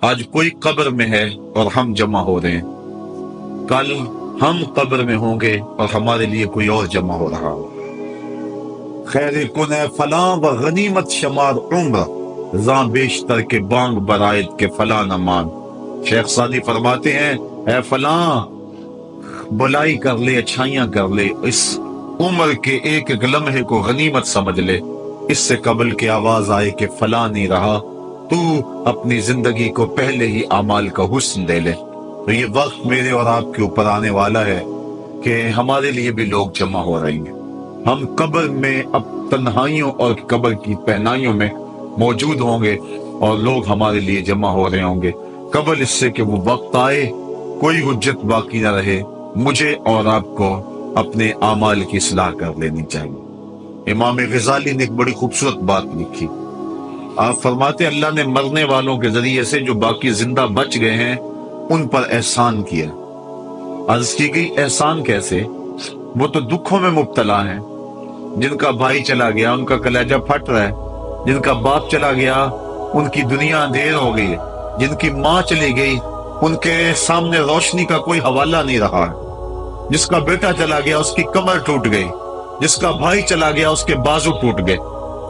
آج کوئی قبر میں ہے اور ہم جمع ہو رہے ہیں، کل ہم قبر میں ہوں گے اور ہمارے لیے کوئی اور جمع ہو رہا ہو۔ خیر کن ہے فلاں و غنیمت شمار عمر، زاں بیشتر کے بانگ برائد کے فلاں نہ مان۔ شیخ سعدی فرماتے ہیں اے فلاں، بلائی کر لے، اچھائیاں کر لے، اس عمر کے ایک ایک لمحے کو غنیمت سمجھ لے، اس سے قبل کے آواز آئے کہ فلاں نہیں رہا، تو اپنی زندگی کو پہلے ہی اعمال کا حسن دے لے۔ تو یہ وقت میرے اور آپ کے اوپر آنے والا ہے کہ ہمارے لیے بھی لوگ جمع ہو رہے ہیں۔ ہم قبر میں اب تنہائیوں اور قبر کی پہنائیوں میں موجود ہوں گے اور لوگ ہمارے لیے جمع ہو رہے ہوں گے، قبل اس سے کہ وہ وقت آئے کوئی حجت باقی نہ رہے۔ مجھے اور آپ کو اپنے اعمال کی اصلاح کر لینی چاہیے۔ امام غزالی نے ایک بڑی خوبصورت بات لکھی، آپ فرماتے اللہ نے مرنے والوں کے ذریعے سے جو باقی زندہ بچ گئے ہیں ان پر احسان کیا۔ عرض کی گئی احسان کیسے؟ وہ تو دکھوں میں مبتلا ہیں، جن کا بھائی چلا گیا ان کا کلیجہ پھٹ رہا ہے، جن کا باپ چلا گیا ان کی دنیا اندھیر ہو گئی ہے، جن کی ماں چلی گئی ان کے سامنے روشنی کا کوئی حوالہ نہیں رہا ہے، جس کا بیٹا چلا گیا اس کی کمر ٹوٹ گئی، جس کا بھائی چلا گیا اس کے بازو ٹوٹ گئے،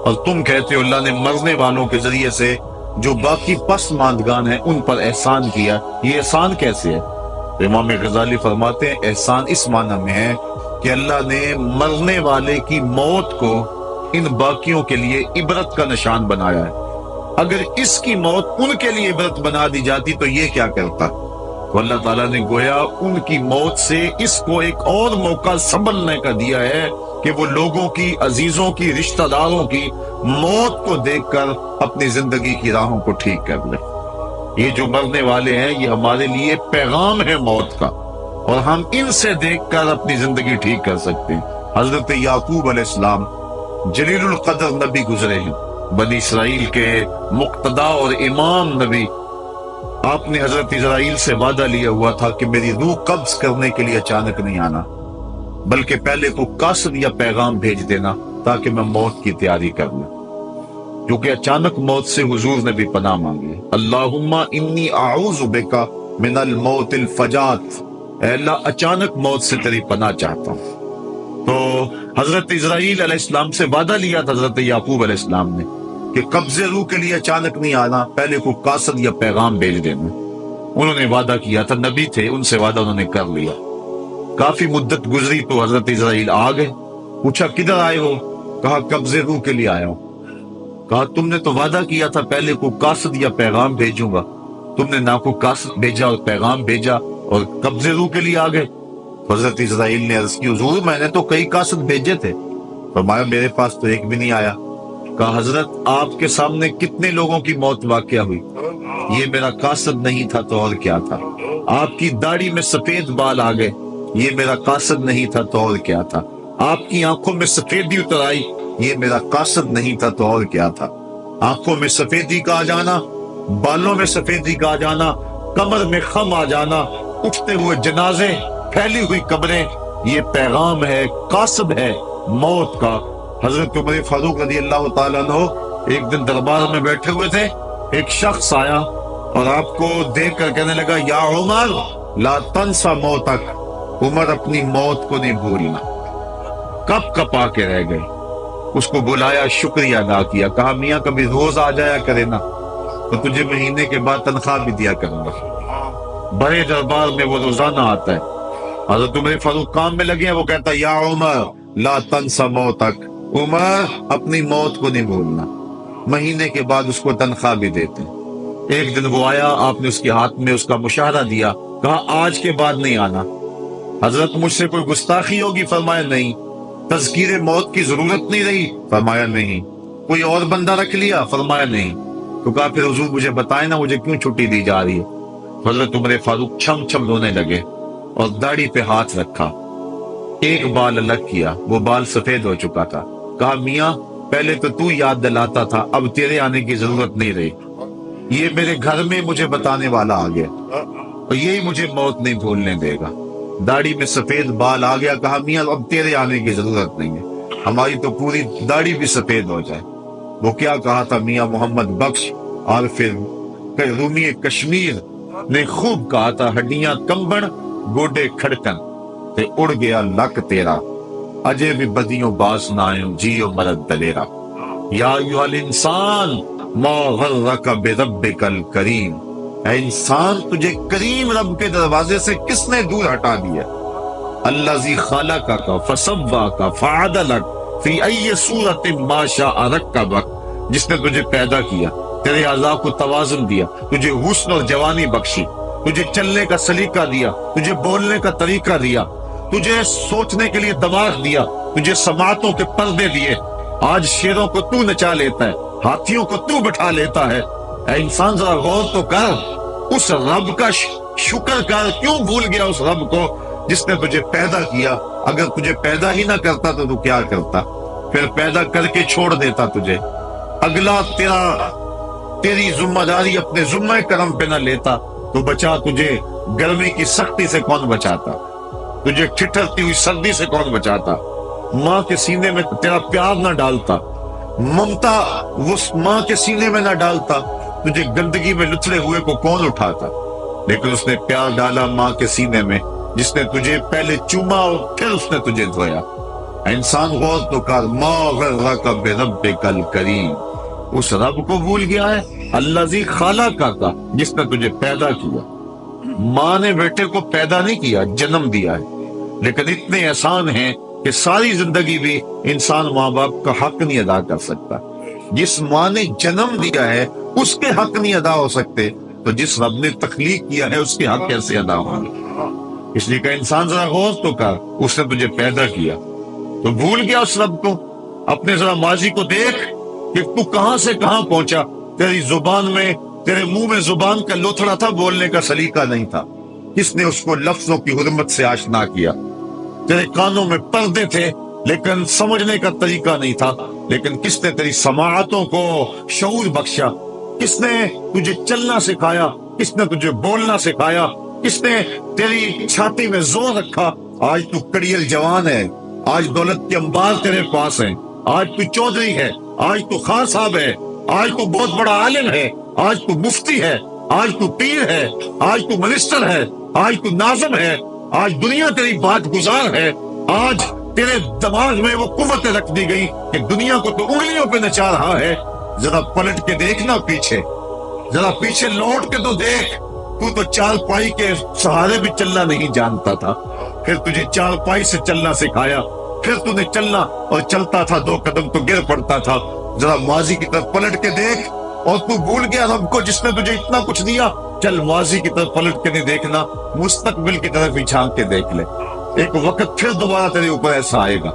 اور تم کہتے ہو اللہ نے مرنے والوں کے ذریعے سے جو باقی پسماندگان ہیں ان پر احسان کیا۔ یہ احسان کیسے ہے؟ تو امام غزالی فرماتے ہیں احسان اس معنی میں ہے کہ اللہ نے مرنے والے کی موت کو ان باقیوں کے لیے عبرت کا نشان بنایا ہے۔ اگر اس کی موت ان کے لیے عبرت بنا دی جاتی تو یہ کیا کرتا؟ تو اللہ تعالیٰ نے گویا ان کی موت سے اس کو ایک اور موقع سنبھلنے کا دیا ہے کہ وہ لوگوں کی، عزیزوں کی، رشتہ داروں کی موت کو دیکھ کر اپنی زندگی کی راہوں کو ٹھیک کر لے۔ یہ جو مرنے والے ہیں یہ ہمارے لیے پیغام ہے موت کا، اور ہم ان سے دیکھ کر اپنی زندگی ٹھیک کر سکتے ہیں۔ حضرت یعقوب علیہ السلام جلیل القدر نبی گزرے ہیں، بنی اسرائیل کے مقتدا اور امام نبی۔ آپ نے حضرت اسرائیل سے وعدہ لیا ہوا تھا کہ میری روح قبض کرنے کے لیے اچانک نہیں آنا، بلکہ پہلے کو قاصد یا پیغام بھیج دینا تاکہ میں موت کی تیاری کر لوں، کیونکہ اچانک موت سے حضور نے بھی پناہ مانگی۔ اللہم انی اعوذ بک من الموت الفجات، اے اللہ اچانک موت سے تیری پناہ چاہتا ہوں۔ تو حضرت اسرائیل علیہ السلام سے وعدہ لیا تھا حضرت یعقوب علیہ السلام نے کہ قبض روح کے لیے اچانک نہیں آنا، پہلے کو قاصد یا پیغام بھیج دینا۔ انہوں نے وعدہ کیا تھا، نبی تھے، ان سے وعدہ انہوں نے کر لیا۔ کافی مدت گزری تو حضرت اسرائیل آ گئے، پوچھا کدھر آئے ہو؟ کہا قبض روح کے لیے آیا ہوں۔ کہا تم نے تو وعدہ کیا تھا پہلے کو قاصد یا پیغام بھیجوں گا، تم نے نہ کو قاصد بھیجا اور پیغام بھیجا اور قبض روح کے لیے آ گئے۔ حضرت اسرائیل نے عرض کی حضور میں نے تو کئی قاصد بھیجے تھے، فرمایا میرے پاس تو ایک بھی نہیں آیا۔ کہا حضرت آپ کے سامنے کتنے لوگوں کی موت واقع ہوئی، یہ میرا قاصد نہیں تھا تو اور کیا تھا۔ آپ کی داڑھی میں سفید بال آ گئے، یہ میرا قاصد نہیں تھا تو اور کیا تھا۔ آپ کی آنکھوں میں سفیدی اتر آئی، یہ میرا قاصد نہیں تھا تو اور کیا تھا۔ آنکھوں میں سفیدی کا آ جانا، بالوں میں سفیدی کا آ جانا، کمر میں خم آ جانا، اٹھتے ہوئے جنازے، پھیلی ہوئی قبریں، یہ پیغام ہے، قاصد ہے موت کا۔ حضرت عمر فاروق رضی اللہ تعالیٰ عنہ ایک دن دربار میں بیٹھے ہوئے تھے، ایک شخص آیا اور آپ کو دیکھ کر کہنے لگا یا عمر لا تنسا موتک، عمر اپنی موت کو نہیں بھولنا۔ کپ کپا کے رہ گئے، اس کو بلایا، شکریہ ادا کیا، کہا میاں کبھی روز آ جایا کرے نا تو تجھے مہینے کے بعد تنخواہ بھی دیا کروں گا۔ بڑے دربار میں وہ روزانہ آتا ہے، حضرت عمر فاروق کام میں لگے ہیں، وہ کہتا ہے یا عمر لا تنسا موتک، عمر اپنی موت کو نہیں بھولنا۔ مہینے کے بعد اس کو تنخواہ بھی دیتے ہیں۔ ایک دن وہ آیا، آپ نے اس کے ہاتھ میں اس کا مشاہرہ دیا، کہا آج کے بعد نہیں آنا۔ حضرت مجھ سے کوئی گستاخی ہوگی؟ فرمایا نہیں۔ تذکیر موت کی ضرورت نہیں رہی؟ فرمایا نہیں۔ کوئی اور بندہ رکھ لیا؟ فرمایا نہیں۔ تو کہا پھر حضور مجھے بتائیں نا مجھے کیوں چھٹی دی جا رہی ہے؟ حضرت عمر فاروق چھم چھم رونے لگے اور داڑھی پہ ہاتھ رکھا، ایک بال الگ کیا، وہ بال سفید ہو چکا تھا۔ کہا میاں پہلے تو یاد دلاتا تھا، اب تیرے آنے کی ضرورت نہیں رہی، یہ میرے گھر میں مجھے بتانے والا آ گیا اور یہی مجھے موت نہیں بھولنے دے گا۔ داڑھی میں سفید بال آ گیا، کہا میاں اب تیرے آنے کی ضرورت نہیں ہے، ہماری تو پوری داڑھی بھی سفید ہو جائے۔ وہ کیا کہا تھا میاں محمد بخش، اور پھر کہ رومی کشمیر نے خوب کہا تھا، ہڈیاں کمبن گوڈے کھڑکن تے اڑ گیا لک تیرا، اجے بھی بدیوں باز نہ آئیں جیو مرد دلیرا۔ یا ایھا الانسان ما غرک بربک الکریم، اے انسان تجھے کریم رب کے دروازے سے کس نے دور ہٹا دیا؟ الذی خلقک فسواک فعدلک فی ای صورت ما شاء رکبک، جس نے تجھے پیدا کیا، تیرے اعضاء کو توازن دیا، تجھے حسن اور جوانی بخشی، تجھے چلنے کا سلیقہ دیا، تجھے بولنے کا طریقہ دیا، تجھے سوچنے کے لیے دماغ دیا، تجھے سماعتوں کے پردے دیے۔ آج شیروں کو تو نچا لیتا ہے، ہاتھیوں کو تو بٹھا لیتا ہے۔ اے انسان ذرا غور تو کر، اس رب کا شکر کر، کیوں بھول گیا اس رب کو جس نے تجھے پیدا کیا؟ اگر تجھے پیدا ہی نہ کرتا تو کیا کرتا؟ پھر پیدا کر کے چھوڑ دیتا تجھے، اگلا تیری ذمہ داری اپنے ذمہ کرم پہ نہ لیتا تو بچا تجھے گرمی کی سختی سے کون بچاتا؟ تجھے ٹھٹھرتی ہوئی سردی سے کون بچاتا؟ ماں کے سینے میں تیرا پیار نہ ڈالتا، ممتا وہ ماں کے سینے میں نہ ڈالتا، تجھے گندگی میں لتڑے ہوئے کو کون اٹھاتا؟ لیکن اس نے پیار ڈالا ماں کے سینے میں، جس نے تجھے پہلے چوما اور پھر اس نے تجھے دھویا۔ انسان غور تو کر، ما غرک بربک الکریم، اس رب کو بھول گیا ہے الذی خلقک، جس نے تجھے پیدا کیا۔ ماں نے بیٹے کو پیدا نہیں کیا، جنم دیا ہے، لیکن اتنے احسان ہیں کہ ساری زندگی بھی انسان ماں باپ کا حق نہیں ادا کر سکتا۔ جس ماں نے جنم دیا ہے اس کے حق نہیں ادا ہو سکتے، تو جس رب نے تخلیق کیا ہے اس کے حق کیسے ادا ہوں گے؟ اس لیے کہ انسان ذرا غور تو کر، اس نے تجھے پیدا کیا تو بھول گیا اس رب کو؟ اپنے ذرا ماضی کو دیکھ کہ تو کہاں سے کہاں پہنچا۔ تیری زبان میں، تیرے منہ میں زبان کا لوتھڑا تھا، بولنے کا سلیقہ نہیں تھا، کس نے اس کو لفظوں کی حرمت سے آشنا کیا؟ تیرے کانوں میں پردے تھے لیکن سمجھنے کا طریقہ نہیں تھا، لیکن کس نے تیری سماعتوں کو شعور بخشا؟ کس نے تجھے چلنا سکھایا؟ کس نے تجھے بولنا سکھایا؟ کس نے تیری چھاتی میں زور رکھا؟ آج تو کڑیل جوان ہے، آج دولت کے انبار تیرے پاس ہیں، آج تو چودھری ہے، آج تو خان صاحب ہے، آج تو بہت بڑا عالم ہے، آج تو مفتی ہے، آج تو پیر ہے، آج تو منسٹر ہے، آج تو ناظم ہے، آج دنیا تیری بات گزار ہے، آج تیرے دماغ میں وہ قوت رکھ دی گئی کہ دنیا کو تو انگلیوں پہ نچا رہا ہے۔ ذرا پلٹ کے دیکھنا پیچھے، ذرا پیچھے لوٹ کے تو دیکھ، تو چار پائی کے سہارے بھی چلنا نہیں جانتا تھا، پھر تجھے چار پائی سے چلنا سکھایا، پھر تو نے چلنا اور چلتا تھا، دو قدم تو گر پڑتا تھا۔ ذرا ماضی کی طرف پلٹ کے دیکھ، اور تو بھول گیا رب کو جس نے تجھے اتنا کچھ دیا۔ چل ماضی کی طرف پلٹ کے نہیں دیکھنا، مستقبل کی طرف ہی جھانک کے دیکھ لے۔ ایک وقت پھر دوبارہ تیرے اوپر ایسا آئے گا،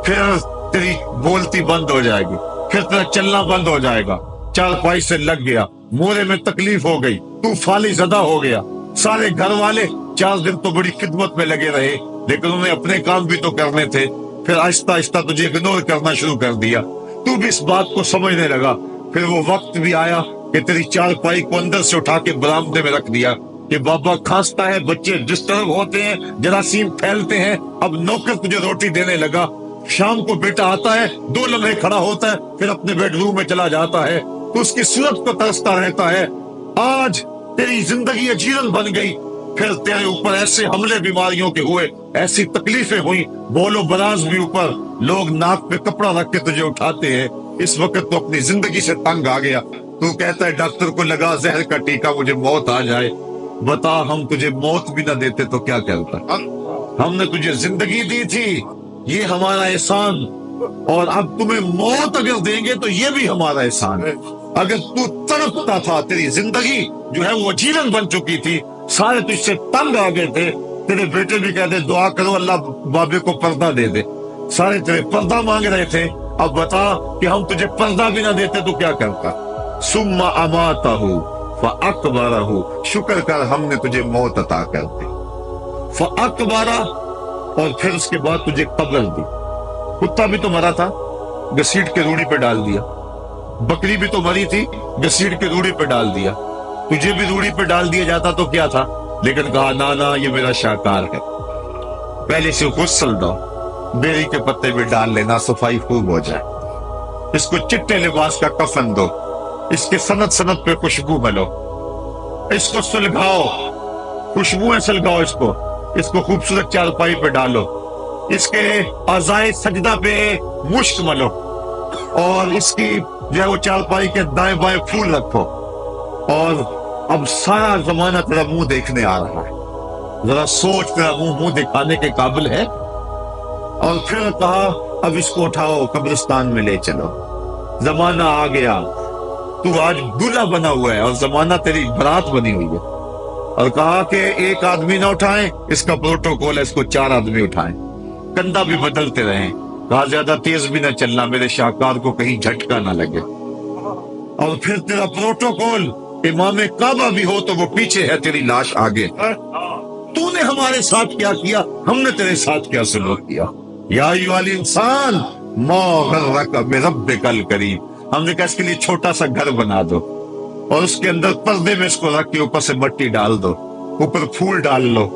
پھر تیری بولتی بند ہو جائے گی، پھر تیرا چلنا بند ہو جائے گا، چار پائی سے لگ گیا، مورے میں تکلیف ہو گئی، تو فالی زدہ ہو گیا۔ سارے گھر والے 4 دن تو بڑی خدمت میں لگے رہے، لیکن انہیں اپنے کام بھی تو کرنے تھے، پھر آہستہ آہستہ تجھے اگنور کرنا شروع کر دیا، تو بھی اس بات کو سمجھنے لگا۔ پھر وہ وقت بھی آیا کہ تیری چار پائی کو اندر سے اٹھا کے برآمدے میں رکھ دیا کہ بابا کھانستا ہے، بچے ڈسٹرب ہوتے ہیں، جراثیم پھیلتے ہیں، اب نوکر تجھے روٹی دینے لگا۔ شام کو بیٹا آتا ہے، 2 لمحے کھڑا ہوتا ہے، پھر اپنے بیڈ روم میں چلا جاتا ہے، تو اس کی صورت کو ترستا رہتا ہے۔ آج تیری زندگی اجیرن بن گئی، پھر تیرے اوپر ایسے حملے بیماریوں کے ہوئے، ایسی تکلیفیں ہوئی، بول و براز بھی اوپر، لوگ ناک پہ کپڑا رکھ کے تجھے اٹھاتے ہیں۔ اس وقت تو اپنی زندگی سے تنگ آ گیا، تو کہتا ہے ڈاکٹر کو لگا زہر کا ٹیکہ، مجھے موت آ جائے۔ بتا ہم تجھے موت بھی نہ دیتے تو کیا کرتا؟ ہم نے تجھے زندگی دی تھی، یہ ہمارا احسان، اور اب تمہیں موت اگر دیں گے تو یہ بھی ہمارا احسان ہے۔ اگر تو تڑپتا تھا، تیری زندگی جو ہے وہ جیون بن چکی تھی، سارے تجھ سے تنگ آ گئے تھے، تیرے بیٹے بھی کہتے دعا کرو اللہ بابے کو پردہ دے دے، سارے تیرے پردہ مانگ رہے تھے، اب بتا کہ ہم تجھے پردہ بھی نہ دیتے تو کیا کرتا؟ ثم اماتہ فاقبرہ، شکر کر ہم نے تجھے موت عطا کر دی، فاقبرہ، اور پھر اس کے بعد تجھے قبر دی۔ کتا بھی تو مرا تھا، گھسیٹ کے روڑی پہ ڈال دیا، بکری بھی تو مری تھی، گھسیٹ کے روڑی پہ ڈال دیا، تجھے بھی روڑی پہ ڈال دیا جاتا تو کیا تھا؟ لیکن کہا نا یہ میرا شاہکار ہے، پہلے سے غسل دو، بیری کے پتے بھی ڈال لینا، صفائی خوب ہو جائے، اس کو چٹے لباس کا کفن دو، اس کے سند سند پہ خوشبو ملو، اس کو سلگاؤ، خوشبوئیں سلگاؤ، اس کو خوبصورت چارپائی پہ ڈالو، اس کے اعضائے سجدہ پہ مشک ملو، اور اس کی جو ہے وہ چارپائی کے دائیں بائیں پھول رکھو، اور اب سارا زمانہ تیرا منہ دیکھنے آ رہا ہے، ذرا سوچ تیرا منہ دکھانے کے قابل ہے؟ اور پھر کہا اب اس کو اٹھاؤ قبرستان میں لے چلو، زمانہ آ گیا، تو آج دلہا بنا ہوا ہے اور زمانہ تیری برات بنی ہوئی ہے، اور کہا کہ ایک آدمی نہ اٹھائیں، اس کا پروٹوکول ہے، اس کو 4 آدمی اٹھائیں، کندھا بھی بدلتے رہیں، کہا زیادہ تیز بھی نہ چلنا، میرے شاہکار کو کہیں جھٹکا نہ لگے، اور پھر تیرا پروٹوکول امام کعبہ بھی ہو تو وہ پیچھے ہے، تیری لاش آگے، تو نے ہمارے ساتھ کیا کیا، ہم نے تیرے ساتھ کیا سلوک کیا، یا ایھا الانسان ما غرک بربک الکریم، ہم نے کہا اس کے لیے چھوٹا سا گھر بنا دو، اور اس کے اندر پردے میں اس کو رکھ کے اوپر سے مٹی ڈال دو، اوپر پھول ڈال لو،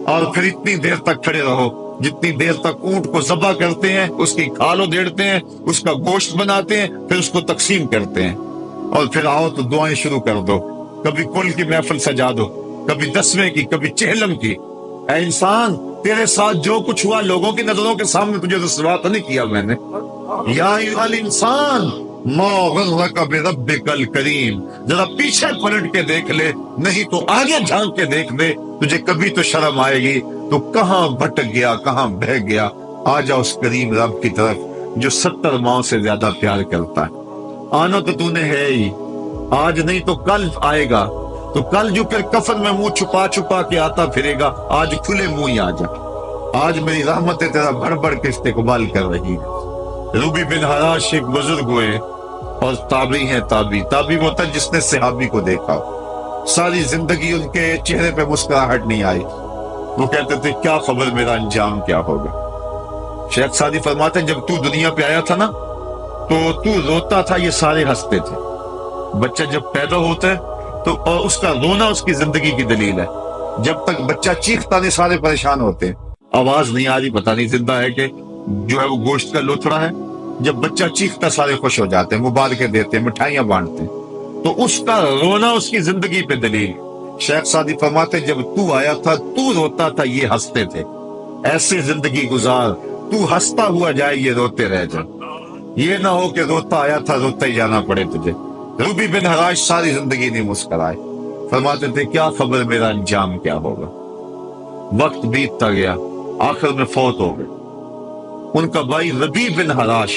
اور پھر اتنی دیر تک کھڑے رہو جتنی دیر تک اونٹ کو ذبح کرتے ہیں، اس کی کھال ادھیڑتے ہیں، اس کا گوشت بناتے ہیں، پھر اس کو تقسیم کرتے ہیں، اور پھر آؤ تو دعائیں شروع کر دو، کبھی کل کی محفل سجا دو، کبھی 10ویں کی، کبھی چہلم کی۔ اے انسان، تیرے ساتھ جو کچھ ہوا لوگوں کی نظروں کے سامنے تجھے رسوا تو نہیں کیا میں نے؟ یا ایھا الانسان ما غرک بربک الکریم، ذرا پیچھے پلٹ کے دیکھ لے، نہیں تو آگے جھانک کے دیکھ لے، تجھے کبھی تو شرم آئے گی، تو کہاں بھٹک گیا، کہاں بہ گیا، آ جا اس کریم رب کی طرف جو 70 ماؤں سے زیادہ پیار کرتا ہے۔ آنا تو نے ہے ہی، آج نہیں تو کل آئے گا، تو کل جو پھر کفن میں منہ چھپا چھپا کے آتا پھرے گا، آج کھلے منہ ہی آ جا، آج میری رحمتیں تیرا بڑھ بڑھ کے استقبال کر رہی ہے۔ روبی بن حراش ایک بزرگ ہوئے اور تابعی ہیں، تابعی وہ تھا جس نے صحابی کو دیکھا، ساری زندگی ان کے چہرے پہ مسکراہٹ نہیں آئی، وہ کہتے تھے کیا خبر میرا انجام کیا ہوگا۔ شیخ سعدی فرماتے ہیں جب تو دنیا پہ آیا تھا نا تو روتا تھا، یہ سارے ہنستے تھے، بچہ جب پیدا ہوتا ہے تو اور اس کا رونا اس کی زندگی کی دلیل ہے، جب تک بچہ چیختا نہیں سارے پریشان ہوتے ہیں، آواز نہیں آ رہی، پتہ نہیں زندہ ہے کہ جو ہے وہ گوشت کا لوتھڑا ہے، جب بچہ چیختا سارے خوش ہو جاتے ہیں، مبارکیں دیتے ہیں، مٹھائیاں بانٹتے ہیں، تو اس کا رونا اس کی زندگی پہ دلیل۔ شیخ سعدی فرماتے جب تو آیا تھا تو روتا تھا، یہ ہنستے تھے، ایسے زندگی گزار تو ہنستا ہوا جائے، یہ روتے رہ جائے، یہ نہ ہو کہ روتا آیا تھا روتا ہی جانا پڑے تجھے۔ روبی بن حراش ساری زندگی نہیں مسکرائے، فرماتے تھے کیا خبر میرا انجام کیا ہوگا۔ وقت بیتتا گیا، آخر میں فوت ہو گئے۔ ان کا بھائی ربیع بن حراش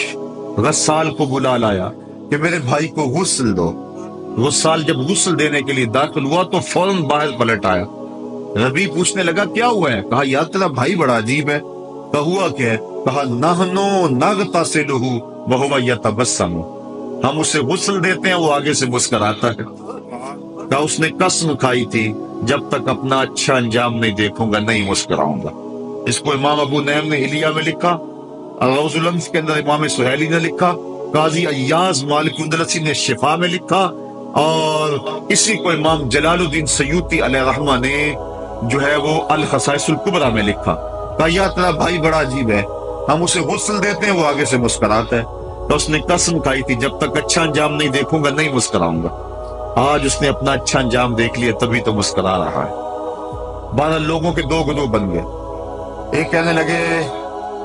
غسال کو بلا لایا کہ میرے بھائی کو غسل دو۔ غسال جب غسل دینے کے لیے داخل ہوا تو فوراً باہر پلٹ آیا۔ ربیع پوچھنے لگا کیا ہوا ہے؟ کہا یار تیرا بھائی بڑا عجیب ہے۔ کہا ہوا کیا ہے؟ کہا نحنو نغتسلہ وہو یتبسم، ہم اسے غسل دیتے ہیں وہ آگے سے مسکراتا ہے۔ کہا اس نے قسم کھائی تھی جب تک اپنا اچھا انجام نہیں دیکھوں گا نہیں مسکراؤں گا۔ اس کو امام ابو نعیم نے حلیہ میں لکھا، روض الانف کے اندر امام سہیلی نے لکھا، قاضی ایاز مالک اندلسی نے شفا میں لکھا، اور اسی کو امام جلال الدین سیوطی علیہ رحمہ نے جو ہے وہ الخصائص الکبریٰ میں لکھا۔ کہا یا تیرا بھائی بڑا عجیب ہے، ہم اسے غسل دیتے ہیں وہ آگے سے مسکراتا ہے، تو اس نے قسم کھائی تھی جب تک اچھا انجام نہیں دیکھوں گا نہیں مسکراؤں گا۔ آج اس نے اپنا اچھا انجام دیکھ لیا تبھی تو مسکرا رہا ہے۔ 12 لوگوں کے 2 گروہ بن گئے، ایک کہنے لگے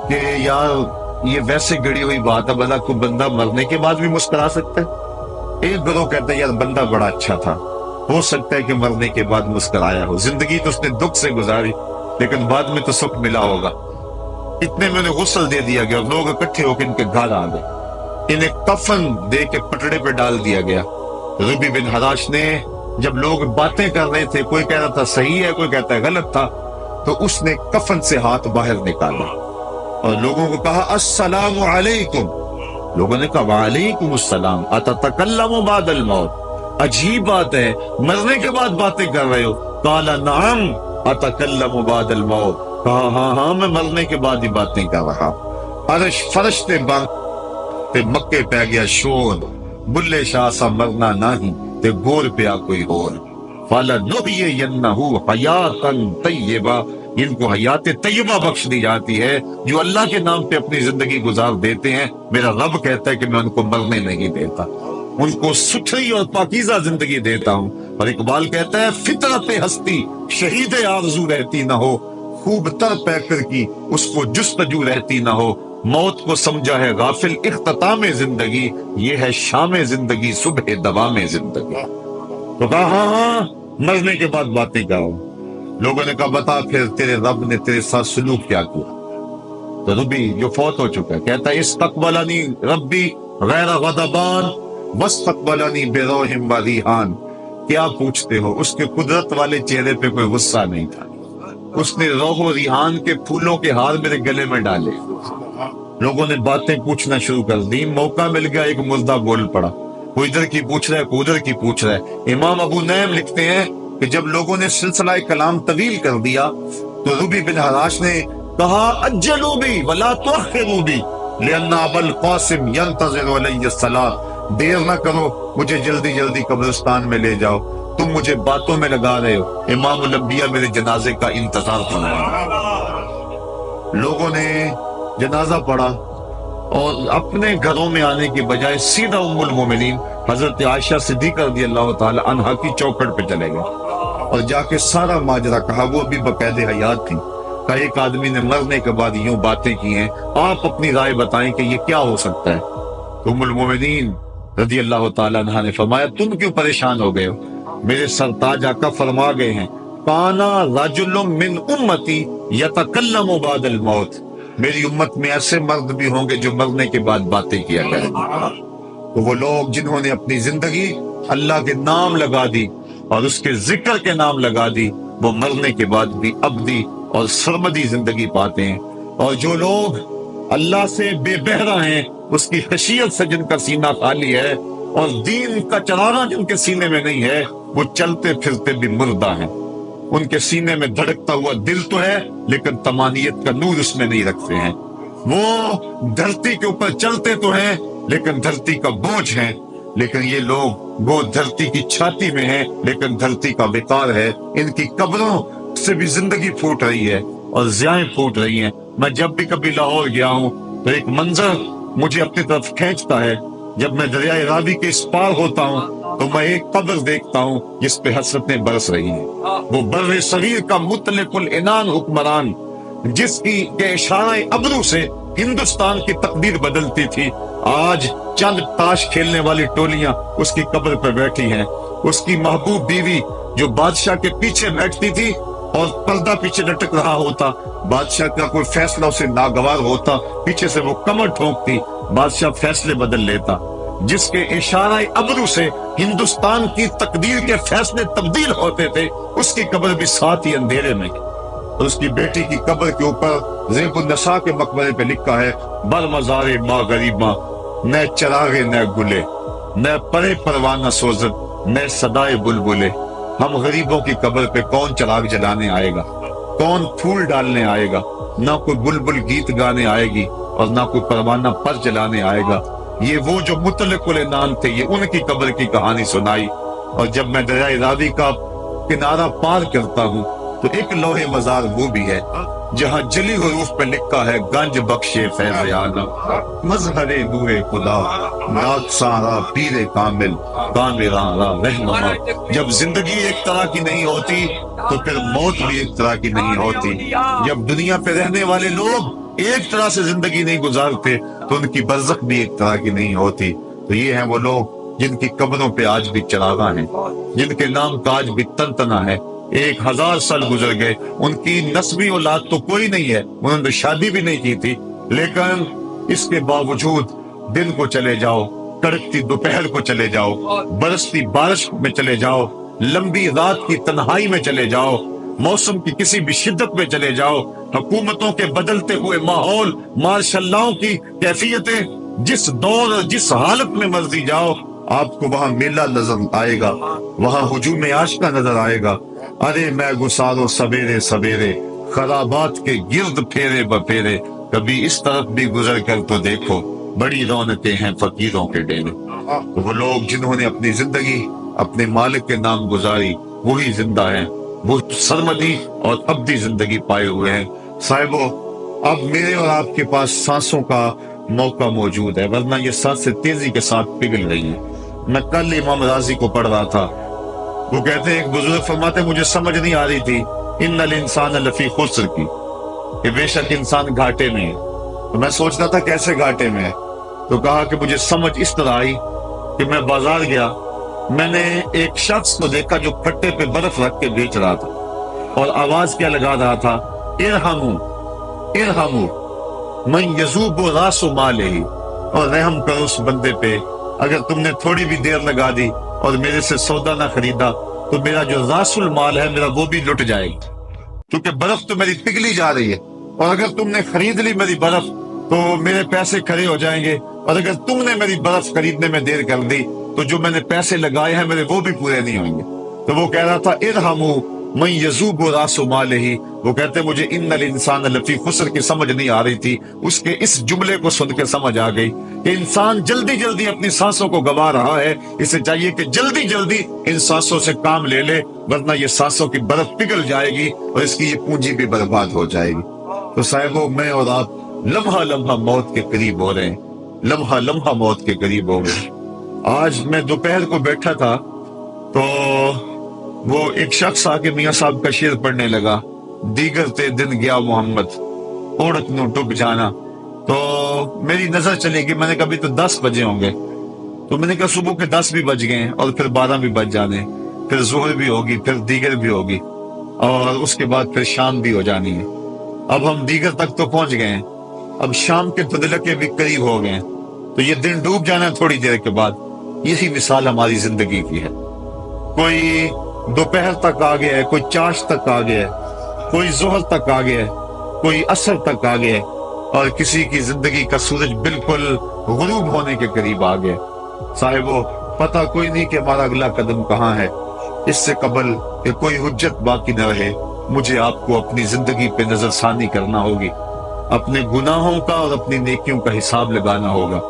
کہ یار یہ ویسے گڑی ہوئی بات ہے، بھلا کوئی بندہ مرنے کے بعد بھی مسکرا سکتا ہے۔ ایک گروہ کہتا ہے یار بندہ بڑا اچھا تھا، ہو سکتا ہے کہ مرنے کے بعد مسکرایا ہو، زندگی تو اس نے دکھ سے گزاری لیکن بعد میں تو سکھ ملا ہوگا۔ اتنے میں انہیں غسل دے دیا گیا اور لوگ اکٹھے ہو کے ان کے گھر آ گئے، انہیں کفن دے کے پٹڑے پہ ڈال دیا گیا۔ ربیع بن حراش نے جب لوگ باتیں کر رہے تھے، کوئی کہہ رہا تھا صحیح ہے کوئی کہتا ہے غلط تھا، تو اس نے کفن سے ہاتھ باہر نکالا اور لوگوں کو کہا السلام علیکم۔ لوگوں نے کہا وعلیکم السلام، اتتکلم بعد الموت، عجیب بات ہے مرنے کے بعد باتیں کر رہے ہو۔ قال نعم اتکلم بعد الموت، کہا ہاں میں مرنے کے بعد ہی باتیں کر رہا۔ عرش فرش تے تے مکے پہ گیا شور، بلے شاہ سا مرنا نہیں تے گور پیا کوئی اور۔ فَلَنُحْيِيَنَّهُ حَيَاةً طَيِّبَةً، ان کو حیات طیبہ بخش دی جاتی ہے جو اللہ کے نام پہ اپنی زندگی گزار دیتے ہیں۔ میرا رب کہتا ہے کہ میں ان کو مرنے نہیں دیتا۔ ان کو ستھری اور پاکیزہ زندگی دیتا ہوں۔ اور اقبال کہتا ہے فطرت ہستی شہید آرزو رہتی نہ ہو، خوب تر پیکر کی اس کو جستجو رہتی نہ ہو، موت کو سمجھا ہے غافل اختتام زندگی، یہ ہے شام زندگی صبح دوام زندگی۔ تو کہا ہاں ہاں مرنے کے بعد باتیں کرو۔ لوگوں نے کہا بتا پھر تیرے رب نے تیرے ساتھ سلوک کیا کیا؟ تو ربی جو فوت ہو چکا ہے کہتا ہے استقبلنی ربی غیر غضبان واستقبلنی بروح و ریحان۔ کیا پوچھتے ہو، اس کے قدرت والے چہرے پہ کوئی غصہ نہیں تھا، اس نے روح و ریحان کے پھولوں کے ہار میرے گلے میں ڈالے۔ لوگوں نے باتیں پوچھنا شروع کر دی، موقع مل گیا ایک مردہ بول پڑا، کوئی ادھر کی پوچھ رہا ہے کوئی ادھر کی پوچھ رہا ہے۔ امام ابو نعیم لکھتے ہیں کہ جب لوگوں نے سلسلہ کلام طویل کر دیا تو ربی بن حراش نے کہا اجلوا بی ولا تؤخروا بی لأن ابا القاسم ينتظر علی الصلاۃ، دیر نہ کرو مجھے جلدی جلدی قبرستان میں لے جاؤ، تم مجھے باتوں میں لگا رہے ہو، امام الانبیاء میرے جنازے کا انتظار فرما۔ لوگوں نے جنازہ پڑھا اور اپنے گھروں میں آنے کی بجائے سیدھا ام المومنین حضرت عائشہ صدیقہ رضی اللہ تعالی عنہا کی چوکھٹ پہ چلے گئے اور جا کے سارا ماجرا کہا۔ وہ بھی بقید حیات تھی، کہ ایک آدمی نے مرنے کے بعد یوں باتیں کی ہیں، آپ اپنی رائے بتائیں کہ یہ کیا ہو سکتا ہے؟ تو ام المومنین رضی اللہ تعالی عنہا نے فرمایا تم کیوں پریشان ہو گئے ہو؟ میرے سرتاج آقا فرما گئے ہیں کانا رجل من امتی یتکلم بعد الموت، میری امت میں ایسے مرد بھی ہوں گے جو مرنے کے بعد باتیں کیا کریں گے۔ تو وہ لوگ جنہوں نے اپنی زندگی اللہ کے نام لگا دی اور اس کے ذکر کے نام لگا دی، وہ مرنے کے بعد بھی ابدی اور سرمدی زندگی پاتے ہیں۔ اور جو لوگ اللہ سے بے بہرہ ہیں، اس کی خشیت سے جن کا سینہ خالی ہے اور دین کا چراغاں جن کے سینے میں نہیں ہے، وہ چلتے پھرتے بھی مردہ ہیں۔ ان کے سینے میں دھڑکتا ہوا دل تو ہے لیکن تمانیت کا نور اس میں نہیں رکھتے ہیں۔ وہ دھرتی کے اوپر چلتے تو ہیں لیکن دھرتی کا بوجھ ہیں، لیکن یہ لوگ وہ دھرتی کی چھاتی میں ہیں لیکن دھرتی کا وقار ہے۔ ان کی قبروں سے بھی زندگی پھوٹ رہی ہے اور ضیائیں پھوٹ رہی ہیں۔ میں جب بھی کبھی لاہور گیا ہوں تو ایک منظر مجھے اپنی طرف کھینچتا ہے، جب میں دریائے راوی کے اس پار ہوتا ہوں تو میں ایک قبر دیکھتا ہوں جس پہ حسرتیں برس رہی ہیں۔ وہ بر صغیر کا مطلق العنان حکمران، جس کی کے اشارہ ابرو سے ہندوستان کی تقدیر بدلتی تھی، آج چند تاش کھیلنے والی ٹولیاں اس کی قبر پہ بیٹھی ہیں۔ اس کی محبوب بیوی جو بادشاہ کے پیچھے بیٹھتی تھی اور پردہ پیچھے لٹک رہا ہوتا، بادشاہ کا کوئی فیصلہ اسے ناگوار ہوتا، پیچھے سے وہ کمر ٹھونکتی، بادشاہ فیصلے بدل لیتا۔ جس کے اشارہ ابرو سے ہندوستان کی تقدیر کے فیصلے تبدیل ہوتے تھے، اس کی قبر بھی ساتھ ہی اندھیرے میں۔ اور اس کی بیٹی کی قبر کے اوپر زیب النساء کے مقبرے پہ لکھا ہے بر مزار ماں غریباں، نہ چراغے نہ گلے، نہ پرے پروانہ سوزت، نہ صدائے بلبلے۔ ہم غریبوں کی قبر پہ کون چراغ جلانے آئے گا، کون پھول ڈالنے آئے گا؟ نہ کوئی بلبل گیت گانے آئے گی اور نہ کوئی پروانہ پر جلانے آئے گا۔ یہ وہ جو مطلق العنان تھے، یہ ان کی قبر کی کہانی سنائی۔ اور جب میں دریائے راوی کا کنارہ پار کرتا ہوں تو ایک لوح مزار وہ بھی ہے جہاں جلی حروف پہ لکھا ہے گنج بخشے فیض عالم، مظہر نور خدا، نات سارا پیر کامل، کامراں را رہنما۔ جب زندگی ایک طرح کی نہیں ہوتی تو پھر موت بھی ایک طرح کی نہیں ہوتی۔ جب دنیا پہ رہنے والے لوگ ایک طرح سے زندگی نہیں گزارتے تو ان کی برزخ بھی ایک طرح کی نہیں ہوتی۔ تو یہ ہیں وہ لوگ جن کی قبروں پہ آج بھی چراغاں ہیں، جن کے نام کا آج بھی تنتنا ہے۔ 1000 سال گزر گئے، ان کی نسبی اولاد تو کوئی نہیں ہے، انہوں نے شادی بھی نہیں کی تھی، لیکن اس کے باوجود دن کو چلے جاؤ، کڑکتی دوپہر کو چلے جاؤ، برستی بارش میں چلے جاؤ، لمبی رات کی تنہائی میں چلے جاؤ، موسم کی کسی بھی شدت میں چلے جاؤ، حکومتوں کے بدلتے ہوئے ماحول، مارشل لاؤ کی کیفیتیں، جس دور اور جس حالت میں مرضی جاؤ، آپ کو وہاں میلہ نظر آئے گا، وہاں ہجوم عاشقہ نظر آئے گا۔ ارے میں گسارو سویرے سویرے، خرابات کے گرد پھیرے بپھیرے، کبھی اس طرف بھی گزر کر تو دیکھو، بڑی رونقیں ہیں فقیروں کے ڈیرے۔ وہ لوگ جنہوں نے اپنی زندگی اپنے مالک کے نام گزاری، وہی زندہ ہیں، وہ سرمدی اور ابدی زندگی پائے ہوئے ہیں۔ صاحبو، اب میرے اور آپ کے پاس سانسوں کا موقع موجود ہے، ورنہ یہ سانسیں تیزی کے ساتھ پگھل رہی ہیں۔ میں کل امام رازی کو پڑھ رہا تھا، وہ کہتے ہیں ایک بزرگ فرماتے مجھے سمجھ نہیں آ رہی تھی ان الانسان لفی خسر کی، کہ بے شک انسان گھاٹے میں ہے. تو میں سوچتا تھا کیسے گھاٹے میں ہے، تو کہا کہ مجھے سمجھ اس طرح آئی کہ میں بازار گیا، میں نے ایک شخص کو دیکھا جو پھٹے پہ برف رکھ کے بیچ رہا تھا، اور آواز کیا لگا رہا تھا، ارحمو ارحمو من یذوب راس مالہ، اور رحم کرو اس بندے پہ، اگر تم نے تھوڑی بھی دیر لگا دی اور میرے سے سودا نہ خریدا تو میرا جو راس المال ہے میرا وہ بھی لٹ جائے گی، کیونکہ برف تو میری پگھلی جا رہی ہے، اور اگر تم نے خرید لی میری برف تو میرے پیسے کھڑے ہو جائیں گے، اور اگر تم نے میری برف خریدنے میں دیر کر دی تو جو میں نے پیسے لگائے ہیں میرے وہ بھی پورے نہیں ہوئیں گے. تو وہ کہہ رہا تھا ارحمو من یذوب راس مالہ، وہ کہتے مجھے ان الانسان لفی خسر کی سمجھ نہیں آ رہی تھی، اس کے اس جملے کو سن کے سمجھ آ گئی کہ انسان جلدی جلدی اپنی سانسوں کو گوا رہا ہے، اسے چاہیے کہ جلدی جلدی ان سانسوں سے کام لے لے، ورنہ یہ سانسوں کی برف پگھل جائے گی اور اس کی یہ پونجی بھی برباد ہو جائے گی. تو صاحبو میں اور آپ لمحہ لمحہ موت کے قریب ہو رہے ہیں، لمحہ لمحہ موت کے قریب ہو گئے. آج میں دوپہر کو بیٹھا تھا تو وہ ایک شخص آ کے میاں صاحب کا شعر پڑھنے لگا، دیگر تے دن گیا محمد اوڑک نو ٹک جانا. تو میری نظر چلے گی، میں نے کہا ابھی تو 10 بجے ہوں گے، تو میں نے کہا صبح کے 10 بھی بج گئے اور پھر 12 بھی بج جانے، پھر ظہر بھی ہوگی، پھر دیگر بھی ہوگی، اور اس کے بعد پھر شام بھی ہو جانی ہے. اب ہم دیگر تک تو پہنچ گئے ہیں، اب شام کے تدلکے بھی قریب ہو گئے ہیں، تو یہ دن ڈوب جانا ہے تھوڑی دیر کے بعد. یہی مثال ہماری زندگی کی ہے. کوئی دوپہر تک آ گیا ہے، کوئی چاش تک آ گیا ہے، کوئی ظہر تک آ گیا ہے، کوئی عصر تک آ گیا ہے، اور کسی کی زندگی کا سورج بالکل غروب ہونے کے قریب آ گیا. صاحبو پتہ کوئی نہیں کہ ہمارا اگلا قدم کہاں ہے. اس سے قبل کہ کوئی حجت باقی نہ رہے، مجھے آپ کو اپنی زندگی پہ نظر ثانی کرنا ہوگی، اپنے گناہوں کا اور اپنی نیکیوں کا حساب لگانا ہوگا.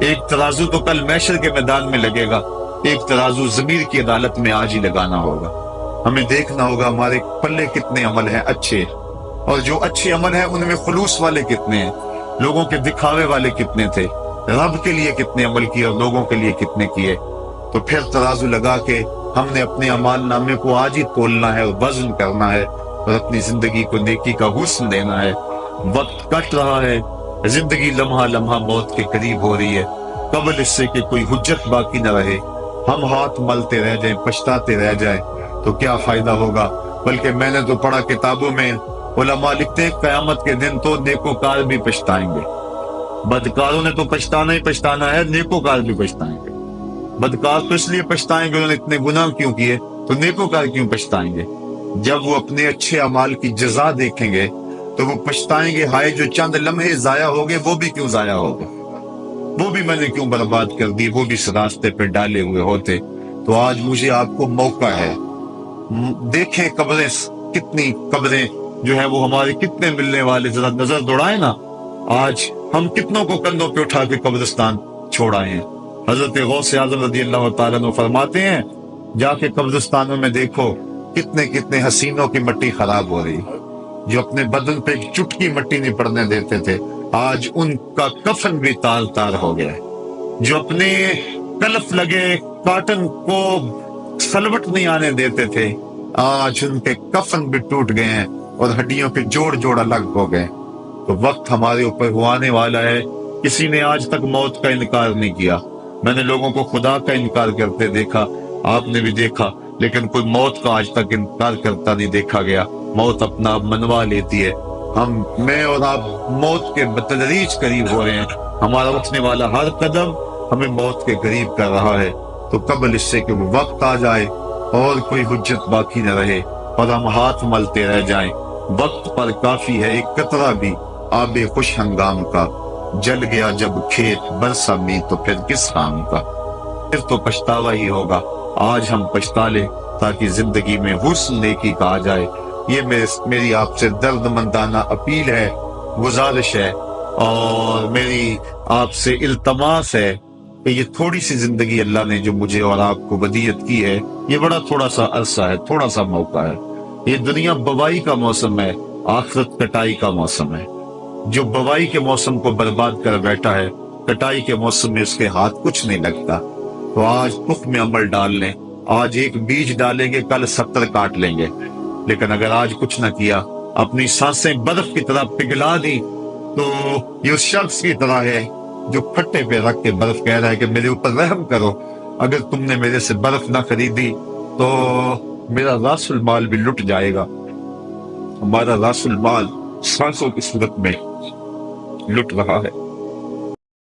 ایک ترازو تو کل محشر کے میدان میں لگے گا، ایک ترازو ضمیر کی عدالت میں آج ہی لگانا ہوگا. ہمیں دیکھنا ہوگا ہمارے پلے کتنے عمل ہیں اچھے، اور جو اچھے عمل ہیں ان میں خلوص والے کتنے ہیں، لوگوں کے دکھاوے والے کتنے تھے، رب کے لیے کتنے عمل کیے اور لوگوں کے لیے کتنے کیے. تو پھر ترازو لگا کے ہم نے اپنے اعمال نامے کو آج ہی تولنا ہے اور وزن کرنا ہے، اور اپنی زندگی کو نیکی کا حسن دینا ہے. وقت کٹ رہا ہے، زندگی لمحہ لمحہ موت کے قریب ہو رہی ہے. قبل اس سے کہ کوئی حجت باقی نہ رہے ہم ہاتھ ملتے رہ جائیں، پچھتاتے رہ جائیں تو کیا فائدہ ہوگا. بلکہ میں نے تو پڑھا کتابوں میں علماء لکھتے ہیں قیامت کے دن تو نیکوکار بھی پچھتائیں گے. بدکاروں نے تو پچھتانا ہی پچھتانا ہے، نیکوکار بھی پچھتائیں گے. بدکار تو اس لیے پچھتائیں گے انہوں نے اتنے گناہ کیوں کیے، تو نیکوکار کیوں پچھتائیں گے. جب وہ اپنے اچھے اعمال کی جزا دیکھیں گے تو وہ پچھتائیں گے، ہائے جو چند لمحے ضائع ہو گئے وہ بھی کیوں ضائع ہو گئے، وہ بھی میں نے کیوں برباد کر دی، وہ بھی اس راستے پہ ڈالے ہوئے ہوتے. تو آج مجھے آپ کو موقع ہے، دیکھیں قبریں کتنی، قبریں جو ہے وہ ہمارے کتنے ملنے والے، ذرا نظر دوڑائیں نا. آج ہم کتنوں کو کندھوں پہ اٹھا کے قبرستان چھوڑ آئے ہیں. حضرت غوث اعظم رضی اللہ تعالیٰ عنہ فرماتے ہیں جا کے قبرستانوں میں دیکھو کتنے کتنے حسینوں کی مٹی خراب ہو رہی، جو اپنے بدن پہ ایک چٹکی مٹی نہیں پڑنے دیتے تھے، آج ان کا کفن بھی تار تار ہو گیا ہے. جو اپنے کلف لگے کاٹن کو سلوٹ نہیں آنے دیتے تھے، آج ان کے کفن بھی ٹوٹ گئے ہیں اور ہڈیوں کے جوڑ جوڑ الگ ہو گئے. تو وقت ہمارے اوپر آنے والا ہے. کسی نے آج تک موت کا انکار نہیں کیا. میں نے لوگوں کو خدا کا انکار کرتے دیکھا، آپ نے بھی دیکھا، لیکن کوئی موت کا آج تک انکار کرتا نہیں دیکھا گیا. موت اپنا منوا لیتی ہے. میں اور آپ موت کے بتدریج قریب ہو رہے ہیں. ہمارا اٹھنے والا ہر قدم ہمیں موت کے قریب کر رہا ہے. تو قبل اس سے کہ وہ وقت آ جائے اور کوئی حجت باقی نہ رہے اور ہم ہاتھ ملتے رہ جائیں، وقت پر کافی ہے ایک قطرہ بھی آب خوش ہنگام کا. جل گیا جب کھیت برسا می تو پھر کس کام کا. پھر تو پچھتاوا ہی ہوگا. آج ہم پچھتا لیں تاکہ زندگی میں حسن نیکی کا آ جائے. یہ میری آپ سے درد مندانہ اپیل ہے، گزارش ہے، اور میری آپ سے التماس ہے کہ یہ تھوڑی سی زندگی اللہ نے جو مجھے اور آپ کو ودیعت کی ہے، یہ بڑا تھوڑا سا عرصہ ہے، تھوڑا سا موقع ہے. یہ دنیا بوائی کا موسم ہے، آخرت کٹائی کا موسم ہے. جو بوائی کے موسم کو برباد کر بیٹھا ہے، کٹائی کے موسم میں اس کے ہاتھ کچھ نہیں لگتا. تو آج تخم عمل ڈال لیں، آج ایک بیج ڈالیں گے، کل 70 کاٹ لیں گے۔ لیکن اگر آج کچھ نہ کیا، اپنی سانسیں برف کی طرح پگھلا دی، تو یہ اس شخص کی طرح ہے جو پھٹے پہ رکھ کے برف کہہ رہا ہے کہ میرے اوپر رحم کرو، اگر تم نے میرے سے برف نہ خریدی تو میرا راس المال بھی لٹ جائے گا۔ ہمارا راس المال سانسوں کی صورت میں لٹ رہا ہے۔